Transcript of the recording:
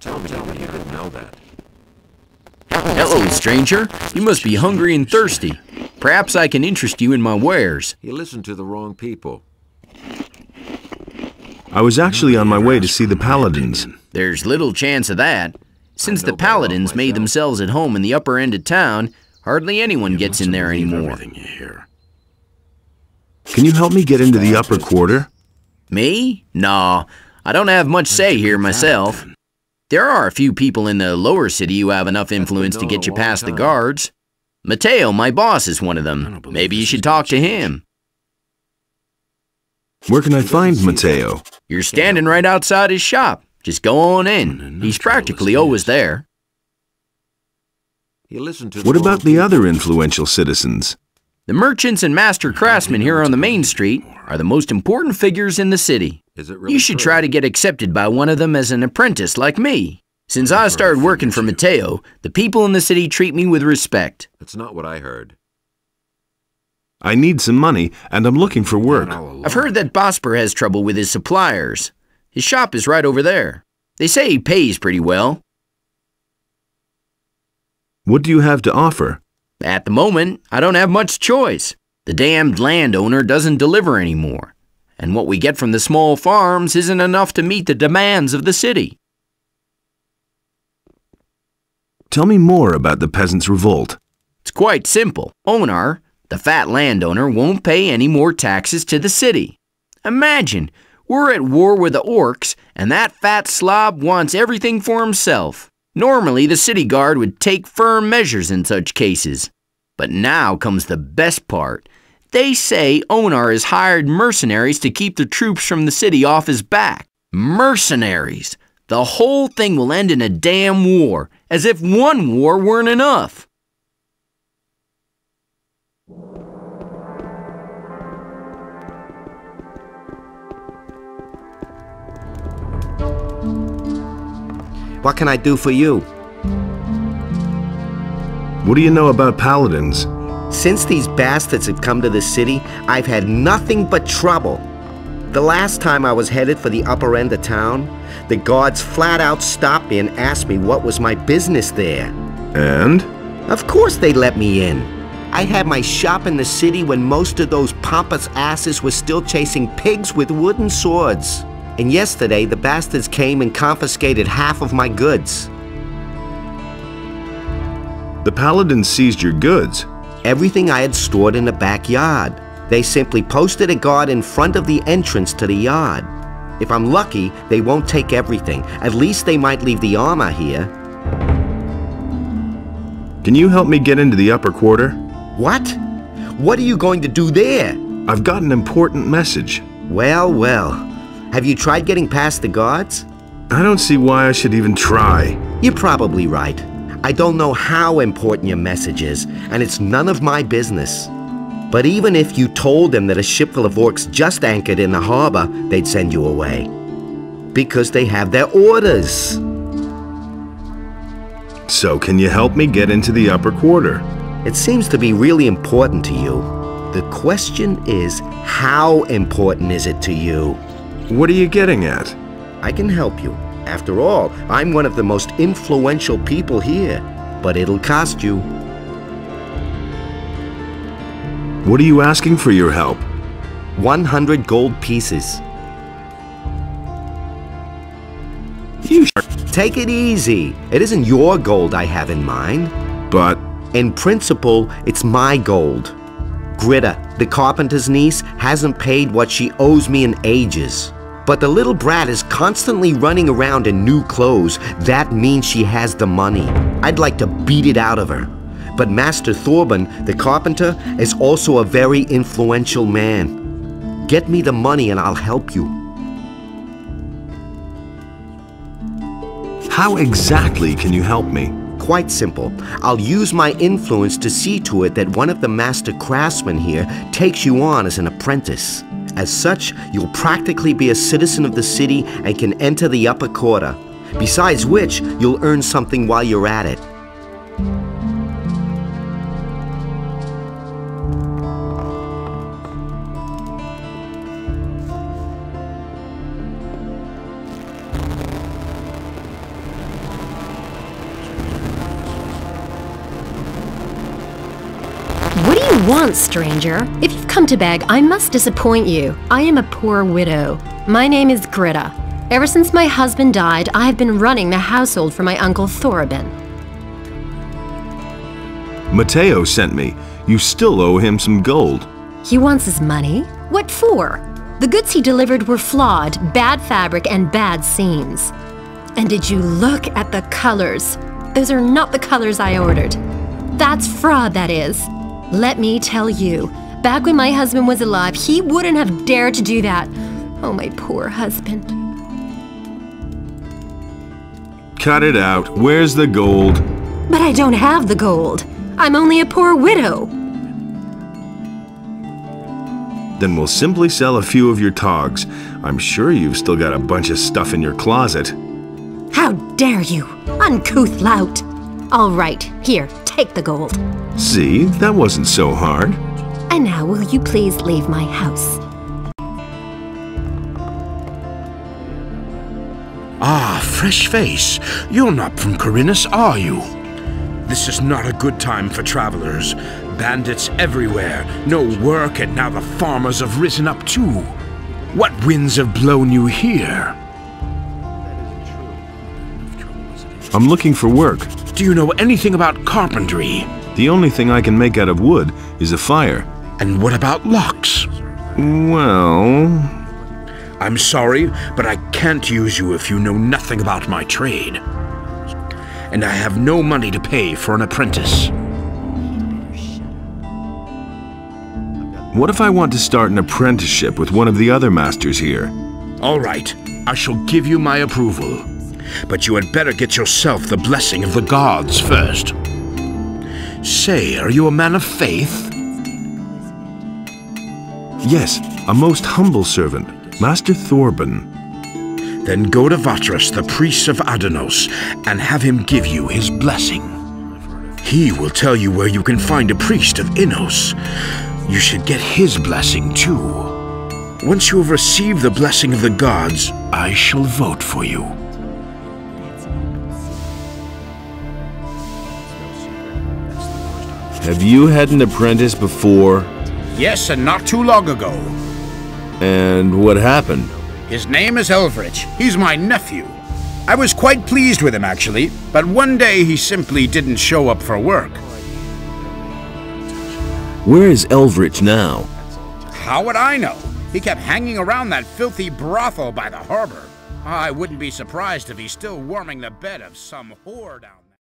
Tell me you didn't know that. Hello, stranger. You must be hungry and thirsty. Perhaps I can interest you in my wares. You listened to the wrong people. I was actually on my way to see the paladins. There's little chance of that. Since the paladins made themselves at home in the upper end of town, hardly anyone gets in there anymore. Can you help me get into the upper quarter? Me? Nah, I don't have much say here myself. There are a few people in the lower city who have enough influence to get you past the guards. Mateo, my boss, is one of them. Maybe you should talk to him. Where can I find Mateo? You're standing right outside his shop. Just go on in. He's practically always there. What about the other influential citizens? The merchants and master craftsmen here on the main street are the most important figures in the city. You should try to get accepted by one of them as an apprentice like me. Since I started working for Mateo, the people in the city treat me with respect. That's not what I heard. I need some money, and I'm looking for work. I've heard that Bosper has trouble with his suppliers. His shop is right over there. They say he pays pretty well. What do you have to offer? At the moment, I don't have much choice. The damned landowner doesn't deliver anymore. And what we get from the small farms isn't enough to meet the demands of the city. Tell me more about the peasants' revolt. It's quite simple. Onar, the fat landowner, won't pay any more taxes to the city. Imagine, we're at war with the orcs, and that fat slob wants everything for himself. Normally, the city guard would take firm measures in such cases. But now comes the best part. They say Onar has hired mercenaries to keep the troops from the city off his back. Mercenaries! The whole thing will end in a damn war, as if one war weren't enough. What can I do for you? What do you know about paladins? Since these bastards have come to the city, I've had nothing but trouble. The last time I was headed for the upper end of town, the guards flat out stopped me and asked me what was my business there. And? Of course they let me in. I had my shop in the city when most of those pompous asses were still chasing pigs with wooden swords. And yesterday, the bastards came and confiscated half of my goods. The paladins seized your goods. Everything I had stored in the backyard. They simply posted a guard in front of the entrance to the yard. If I'm lucky, they won't take everything. At least they might leave the armor here. Can you help me get into the upper quarter? What? What are you going to do there? I've got an important message. Well, well. Have you tried getting past the guards? I don't see why I should even try. You're probably right. I don't know how important your message is, and it's none of my business. But even if you told them that a ship full of orcs just anchored in the harbor, they'd send you away. Because they have their orders. So can you help me get into the upper quarter? It seems to be really important to you. The question is, how important is it to you? What are you getting at? I can help you. After all, I'm one of the most influential people here. But it'll cost you. What are you asking for your help? 100 gold pieces. Take it easy. It isn't your gold I have in mind. But... In principle, it's my gold. Gritta, the carpenter's niece, hasn't paid what she owes me in ages. But the little brat is constantly running around in new clothes. That means she has the money. I'd like to beat it out of her. But Master Thorben, the carpenter, is also a very influential man. Get me the money and I'll help you. How exactly can you help me? Quite simple. I'll use my influence to see to it that one of the master craftsmen here takes you on as an apprentice. As such, you'll practically be a citizen of the city and can enter the upper quarter. Besides which, you'll earn something while you're at it. want, stranger? If you've come to beg, I must disappoint you. I am a poor widow. My name is Greta. Ever since my husband died, I have been running the household for my uncle Thorabin. Matteo sent me. You still owe him some gold. He wants his money? What for? The goods he delivered were flawed, bad fabric, and bad seams. And did you look at the colors? Those are not the colors I ordered. That's fraud, that is. Let me tell you, back when my husband was alive, he wouldn't have dared to do that. Oh, my poor husband. Cut it out. Where's the gold? But I don't have the gold. I'm only a poor widow. Then we'll simply sell a few of your togs. I'm sure you've still got a bunch of stuff in your closet. How dare you, uncouth lout! All right, here, take the gold. See, that wasn't so hard. And now will you please leave my house? Ah, fresh face. You're not from Corinus, are you? This is not a good time for travelers. Bandits everywhere, no work, and now the farmers have risen up too. What winds have blown you here? I'm looking for work. Do you know anything about carpentry? The only thing I can make out of wood is a fire. And what about locks? Well... I'm sorry, but I can't use you if you know nothing about my trade. And I have no money to pay for an apprentice. What if I want to start an apprenticeship with one of the other masters here? All right, I shall give you my approval. But you had better get yourself the blessing of the gods first. Say, are you a man of faith? Yes, a most humble servant, Master Thorabin. Then go to Vatras, the priest of Adanos, and have him give you his blessing. He will tell you where you can find a priest of Innos. You should get his blessing too. Once you have received the blessing of the gods, I shall vote for you. Have you had an apprentice before? Yes, and not too long ago. And what happened? His name is Elvrich. He's my nephew. I was quite pleased with him, actually, but one day he simply didn't show up for work. Where is Elvrich now? How would I know? He kept hanging around that filthy brothel by the harbor. I wouldn't be surprised if he's still warming the bed of some whore down there.